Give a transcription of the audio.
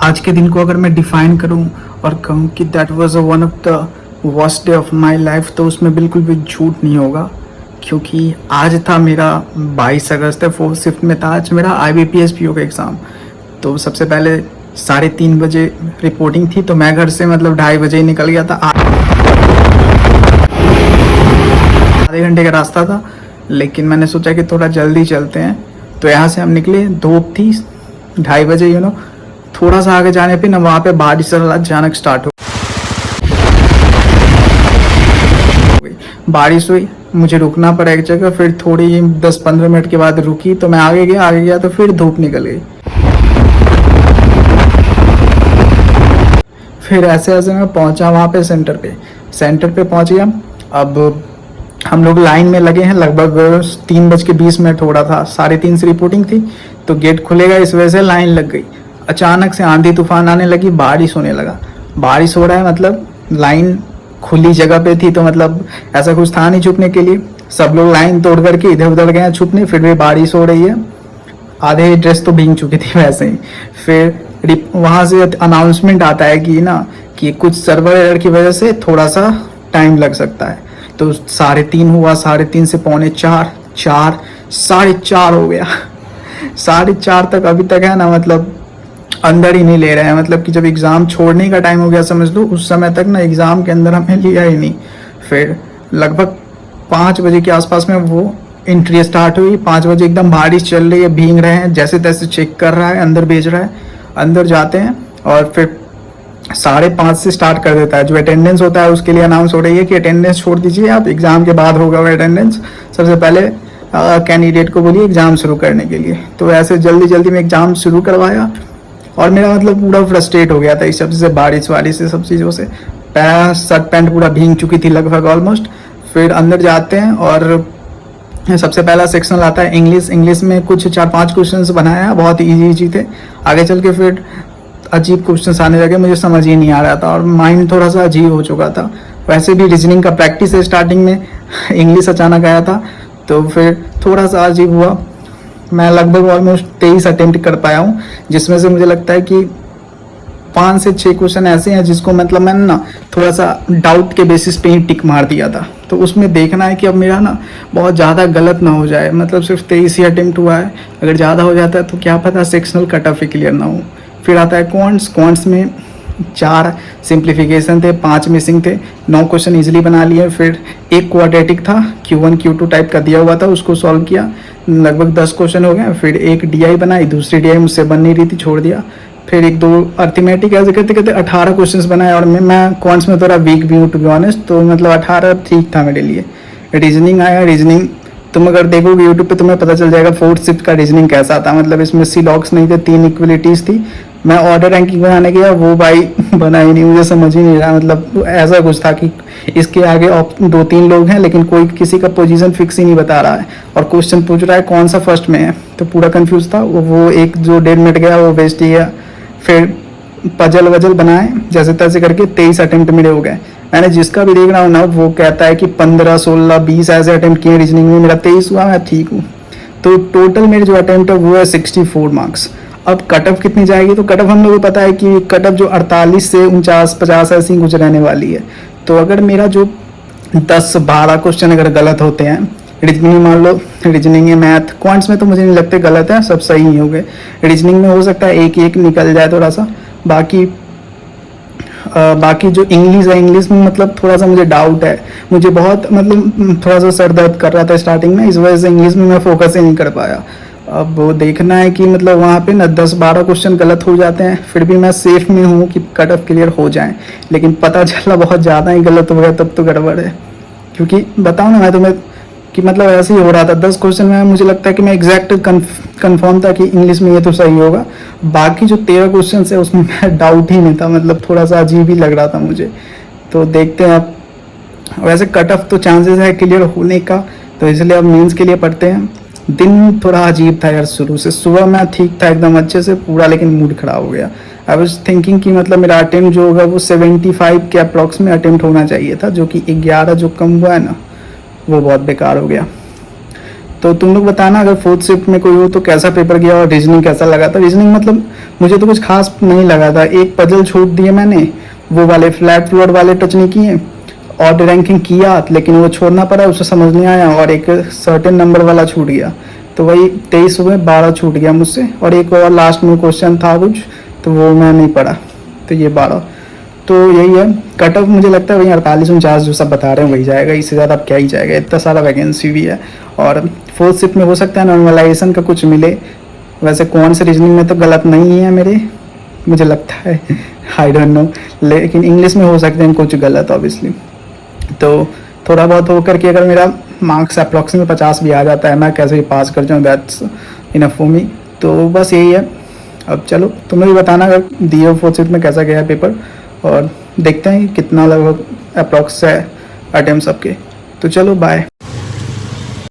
आज के दिन को अगर मैं डिफाइन करूं और कहूं कि that was one of the worst day of my life, तो उसमें बिल्कुल भी झूठ नहीं होगा, क्योंकि आज था मेरा 22 अगस्त है, 4th शिफ्ट में था आज मेरा IBPS PO का एग्ज़ाम। तो सबसे पहले 3:30 बजे रिपोर्टिंग थी, तो मैं घर से मतलब 2:30 बजे ही निकल गया था। आधे घंटे का रास्ता था, लेकिन मैंने सोचा कि थोड़ा जल्दी चलते हैं, तो यहाँ से हम निकले। धूप थी 2:30 बजे, थोड़ा सा आगे जाने पे ना वहाँ पे बारिश अचानक स्टार्ट हो गई। बारिश हुई, मुझे रुकना पड़ा एक जगह, फिर थोड़ी 10-15 मिनट के बाद रुकी, तो मैं आगे गया तो फिर धूप निकल गई। फिर ऐसे ऐसे मैं पहुंचा वहाँ पे सेंटर पे पहुंच गया। अब हम लोग लाइन में लगे हैं, लगभग 3:20 हो रहा था, 3:30 से रिपोर्टिंग थी, तो गेट खुलेगा इस वजह से लाइन लग गई। अचानक से आंधी तूफान आने लगी, बारिश होने लगा। बारिश हो रहा है मतलब लाइन खुली जगह पे थी, तो मतलब ऐसा कुछ था नहीं छुपने के लिए। सब लोग लाइन तोड़ करके इधर उधर गए छुपने, फिर भी बारिश हो रही है। आधे ड्रेस तो भीग चुकी थी वैसे ही। फिर वहाँ से अनाउंसमेंट आता है कि कुछ सर्वर एरर की वजह से थोड़ा सा टाइम लग सकता है। तो 3:30 हुआ, 3:30 से 3:45, 4, 4:30 हो गया। 4:30 तक अभी तक है ना, मतलब अंदर ही नहीं ले रहे हैं। मतलब कि जब एग्ज़ाम छोड़ने का टाइम हो गया समझ लो, उस समय तक ना एग्ज़ाम के अंदर हमें लिया ही नहीं। फिर लगभग 5 बजे के आसपास में वो एंट्री स्टार्ट हुई। 5 बजे एकदम बारिश चल रही है, भीग रहे हैं, जैसे तैसे चेक कर रहा है, अंदर भेज रहा है। अंदर जाते हैं और फिर 5:30 से स्टार्ट कर देता है। जो अटेंडेंस होता है उसके लिए अनाउंस हो रही है कि अटेंडेंस छोड़ दीजिए, आप एग्ज़ाम के बाद होगा वो अटेंडेंस। सबसे पहले कैंडिडेट को बोलिए एग्ज़ाम शुरू करने के लिए। तो ऐसे जल्दी जल्दी में एग्ज़ाम शुरू करवाया, और मेरा मतलब पूरा फ्रस्ट्रेट हो गया था इस सब से, बारिश से सब चीज़ों से। शर्ट पैंट पूरा भीग चुकी थी लगभग ऑलमोस्ट। फिर अंदर जाते हैं और सबसे पहला सेक्शन आता है इंग्लिश में कुछ 4-5 क्वेश्चंस बनाया, बहुत ईजी थे। आगे चल के फिर अजीब क्वेश्चंस आने लगे, मुझे समझ ही नहीं आ रहा था और माइंड थोड़ा सा अजीब हो चुका था। वैसे भी रीजनिंग का प्रैक्टिस है स्टार्टिंग में, इंग्लिश अचानक आया था तो फिर थोड़ा सा अजीब हुआ। मैं लगभग ऑलमोस्ट 23 अटेम्प्ट कर पाया हूँ, जिसमें से मुझे लगता है कि 5 से 6 क्वेश्चन ऐसे हैं जिसको मतलब मैंने ना थोड़ा सा डाउट के बेसिस पे ही टिक मार दिया था। तो उसमें देखना है कि अब मेरा ना बहुत ज़्यादा गलत ना हो जाए। मतलब सिर्फ 23 ही अटेम्प्ट हुआ है, अगर ज़्यादा हो जाता है तो क्या पता सेक्शनल कट ऑफ ही क्लियर ना हो। फिर आता है क्वांट्स में 4 सिंप्लीफिकेशन थे, 5 मिसिंग थे, 9 क्वेश्चन इजीली बना लिए। फिर एक क्वाड्रेटिक था, Q1 Q2 टाइप का दिया हुआ था, उसको सॉल्व किया, लगभग 10 क्वेश्चन हो गए। फिर एक DI बनाई, दूसरी DI मुझसे बन नहीं रही थी, छोड़ दिया। फिर 1-2 अर्थमेटिक, ऐसे करते करते 18 क्वेश्चन बनाए। और मैं क्वांट्स में थोड़ा वीक भी हूँ टू बी ऑनेस्ट, तो मतलब 18 ठीक था मेरे लिए। रीजनिंग आया, रीजनिंग तुम अगर देखोगे यूट्यूब पे तुम्हें पता चल जाएगा 4th शिफ्ट का रीजनिंग कैसा था। मतलब इसमें C-लॉग्स नहीं थे, 3 इक्वलिटीज़ थी। मैं ऑर्डर रैंकिंग बनाने गया, वो भाई बना ही नहीं, मुझे समझ ही नहीं रहा। मतलब ऐसा कुछ था कि इसके आगे 2-3 लोग हैं, लेकिन कोई किसी का पोजीशन फिक्स ही नहीं बता रहा है, और क्वेश्चन पूछ रहा है कौन सा फर्स्ट में है, तो पूरा कंफ्यूज था। वो एक जो 1.5 मिनट गया वो वेस्ट ही गया। फिर पजल वजल बनाए, जैसे तैसे करके 23 अटेम्प्ट मेरे हो गए। मैंने जिसका भी देख रहा हूँ ना, वो कहता है कि 15, 16, 20 ऐसे अटेम्प्ट किए रीजनिंग में, मेरा 23 हुआ, मैं ठीक हूँ। तो टोटल मेरे जो अटेम्प्ट है वो है 64 मार्क्स। अब कट ऑफ कितनी जाएगी, तो कट ऑफ हम लोग को पता है कि कट ऑफ जो 48 से 49-50 ऐसी कुछ रहने वाली है। तो अगर मेरा जो 10-12 क्वेश्चन अगर गलत होते हैं, रीजनिंग मान लो, रीजनिंग है, मैथ, क्वांट्स में तो मुझे नहीं लगते गलत है, सब सही ही हो गए। रीजनिंग में हो सकता है एक निकल जाए थोड़ा सा। बाकी जो इंग्लिश है, इंग्लिश में मतलब थोड़ा सा मुझे डाउट है। मुझे बहुत मतलब थोड़ा सा सर दर्द कर रहा था स्टार्टिंग में, इस वजह से इंग्लिश में मैं फोकस ही नहीं कर पाया। अब वो देखना है कि मतलब वहाँ पे ना 10-12 क्वेश्चन गलत हो जाते हैं, फिर भी मैं सेफ में हूँ कि कट ऑफ क्लियर हो जाए। लेकिन पता चला बहुत ज़्यादा ही गलत हो गया, तब तो गड़बड़ है। क्योंकि बताऊँ ना मैं तुम्हें कि मतलब ऐसे ही हो रहा था। 10 क्वेश्चन में मुझे लगता है कि मैं एग्जैक्ट कंफर्म था कि इंग्लिश में ये तो सही होगा। बाकी जो 13 क्वेश्चन है उसमें मैं डाउट ही नहीं था, मतलब थोड़ा सा अजीब ही लग रहा था मुझे। तो देखते हैं अब। वैसे कट ऑफ तो चांसेस है क्लियर होने का, तो इसलिए अब मेंस के लिए पढ़ते हैं। दिन थोड़ा अजीब था यार शुरू से। सुबह मैं ठीक था एकदम अच्छे से पूरा, लेकिन मूड खराब हो गया। आई वॉज थिंकिंग कि मतलब मेरा अटेम्प्ट जो होगा वो 75 के अप्रॉक्स में अटेम्प्ट होना चाहिए था, जो कि 11 जो कम हुआ है ना, वो बहुत बेकार हो गया। तो तुम लोग बताना अगर फोर्थ शिफ्ट में कोई हो तो कैसा पेपर गया और रीजनिंग कैसा लगा था। रीजनिंग मतलब मुझे तो कुछ खास नहीं लगा था, एक पजल छूट दिए मैंने, वो वाले फ्लैट फ्लोर वाले टच नहीं किए, ऑड रैंकिंग किया लेकिन वो छोड़ना पड़ा, उसे समझ नहीं आया, और एक सर्टेन नंबर वाला छूट गया, तो वही 23 हुए, 12 छूट गया मुझसे, और एक और लास्ट में क्वेश्चन था कुछ, तो वो मैं नहीं पढ़ा, तो ये 12। तो यही है कट ऑफ, मुझे लगता है वही 48-49 जो सब बता रहे हैं वही जाएगा, इससे ज़्यादा अब क्या ही जाएगा, इतना सारा वैकेंसी भी है। और फोर्थ शिफ्ट में हो सकता है नॉर्मलाइजेशन का कुछ मिले, वैसे कौन से रीजनिंग में तो गलत नहीं है मेरे, मुझे लगता है आई डोंट नो, लेकिन इंग्लिश में हो सकते हैं कुछ गलत ऑब्वियसली। तो थोड़ा बहुत हो करके अगर मेरा मार्क्स अप्रॉक्सीमेट 50 भी आ जाता है, मैं कैसे भी पास कर जाऊँ, दैट्स इनफ फॉर मी। तो बस यही है। अब चलो तुम लोग भी बताना अगर दिए फोर्थ शिफ्ट में कैसा गया है पेपर, और देखते हैं कितना लगभग अप्रॉक्स है अटेम्प्ट सबके। तो चलो बाय।